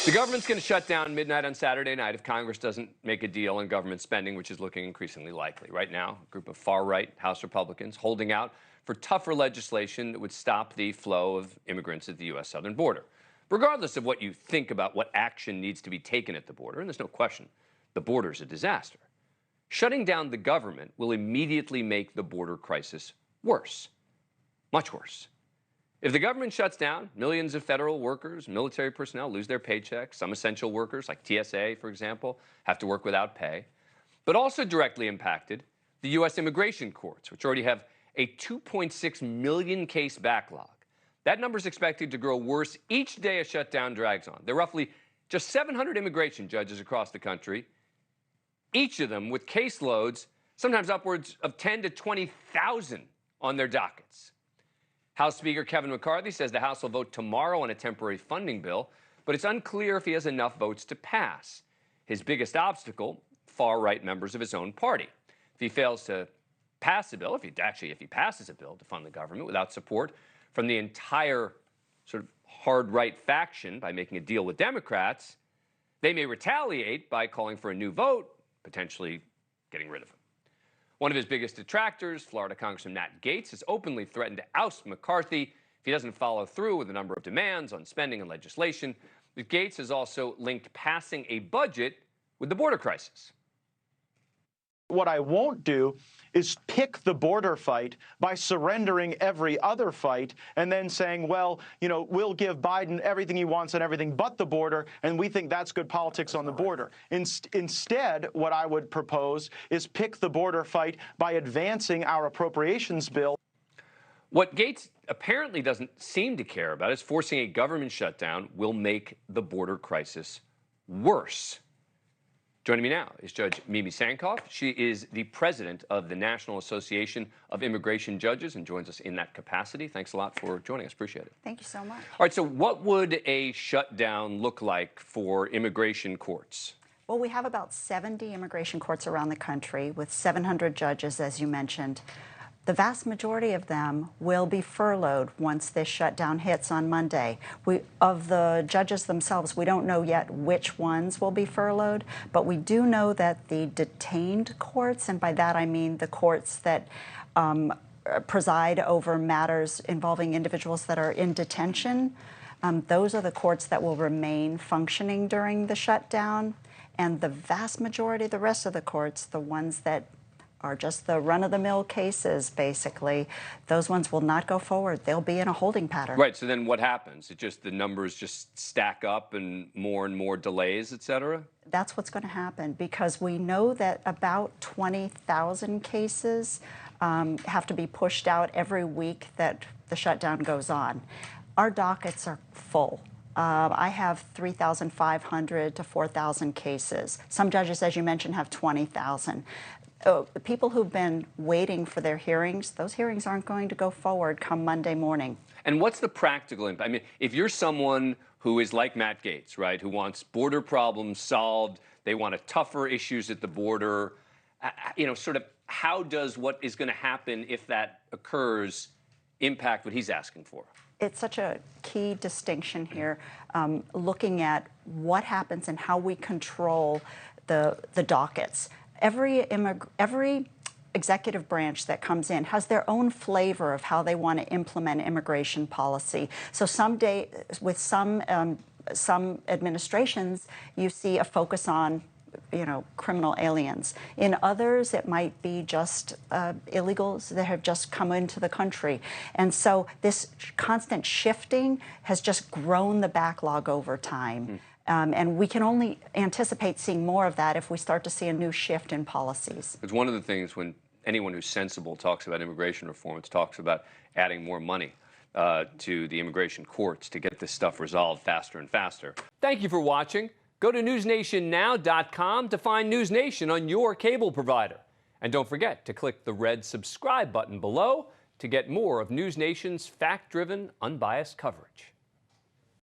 The government's going to shut down midnight on Saturday night if Congress doesn't make a deal on government spending, which is looking increasingly likely. Right now, a group of far-right House Republicans holding out for tougher legislation that would stop the flow of immigrants at the U.S. southern border. Regardless of what you think about what action needs to be taken at the border, and there's no question, the border's a disaster, shutting down the government will immediately make the border crisis worse, much worse. If the government shuts down, millions of federal workers, military personnel lose their paychecks. Some essential workers, like TSA, for example, have to work without pay. But also directly impacted, the U.S. immigration courts, which already have a 2.6 million case backlog. That number is expected to grow worse each day a shutdown drags on. There are roughly just 700 immigration judges across the country, each of them with caseloads, sometimes upwards of 10 to 20,000 on their dockets. House Speaker Kevin McCarthy says the House will vote tomorrow on a temporary funding bill, but it's unclear if he has enough votes to pass. His biggest obstacle, far-right members of his own party. If he fails to pass a bill, if he passes a bill to fund the government without support from the entire sort of hard-right faction by making a deal with Democrats, they may retaliate by calling for a new vote, potentially getting rid of him. One of his biggest detractors, Florida Congressman Matt Gaetz, has openly threatened to oust McCarthy if he doesn't follow through with a number of demands on spending and legislation. But Gaetz has also linked passing a budget with the border crisis. What I won't do is pick the border fight by surrendering every other fight and then saying, well, you know, we'll give Biden everything he wants on everything but the border, and we think that's good politics on the border. Instead, what I would propose is pick the border fight by advancing our appropriations bill. What Gaetz apparently doesn't seem to care about is forcing a government shutdown will make the border crisis worse. Joining me now is Judge Mimi Tsankov. She is the president of the National Association of Immigration Judges and joins us in that capacity. Thanks a lot for joining us. Appreciate it. Thank you so much. All right, so what would a shutdown look like for immigration courts? Well, we have about 70 immigration courts around the country with 700 judges, as you mentioned. The vast majority of them will be furloughed once this shutdown hits on Monday. Of the judges themselves, we don't know yet which ones will be furloughed, but we do know that the detained courts, and by that I mean the courts that preside over matters involving individuals that are in detention, those are the courts that will remain functioning during the shutdown. And the vast majority of the rest of the courts, the ones that are just the run-of-the-mill cases, basically, those ones will not go forward. They'll be in a holding pattern. Right, so then what happens? The numbers just stack up and more delays, et cetera? That's what's going to happen, because we know that about 20,000 cases have to be pushed out every week that the shutdown goes on. Our dockets are full. I have 3,500 to 4,000 cases. Some judges, as you mentioned, have 20,000. The people who've been waiting for their hearings, those hearings aren't going to go forward come Monday morning. And what's the practical impact? I mean, if you're someone who is like Matt Gaetz, right, who wants border problems solved, they want tougher issues at the border, you know, sort of how does what is going to happen if that occurs impact what he's asking for? It's such a key distinction here, looking at what happens and how we control the dockets. Every executive branch that comes in has their own flavor of how they want to implement immigration policy. So with some administrations, you see a focus on, you know, criminal aliens. In others, it might be just illegals that have just come into the country. And so this constant shifting has just grown the backlog over time. And we can only anticipate seeing more of that if we start to see a new shift in policies. It's one of the things when anyone who's sensible talks about immigration reform, it talks about adding more money to the immigration courts to get this stuff resolved faster and faster. Thank you for watching. Go to newsnationnow.com to find NewsNation on your cable provider. And don't forget to click the red subscribe button below to get more of NewsNation's fact-driven, unbiased coverage.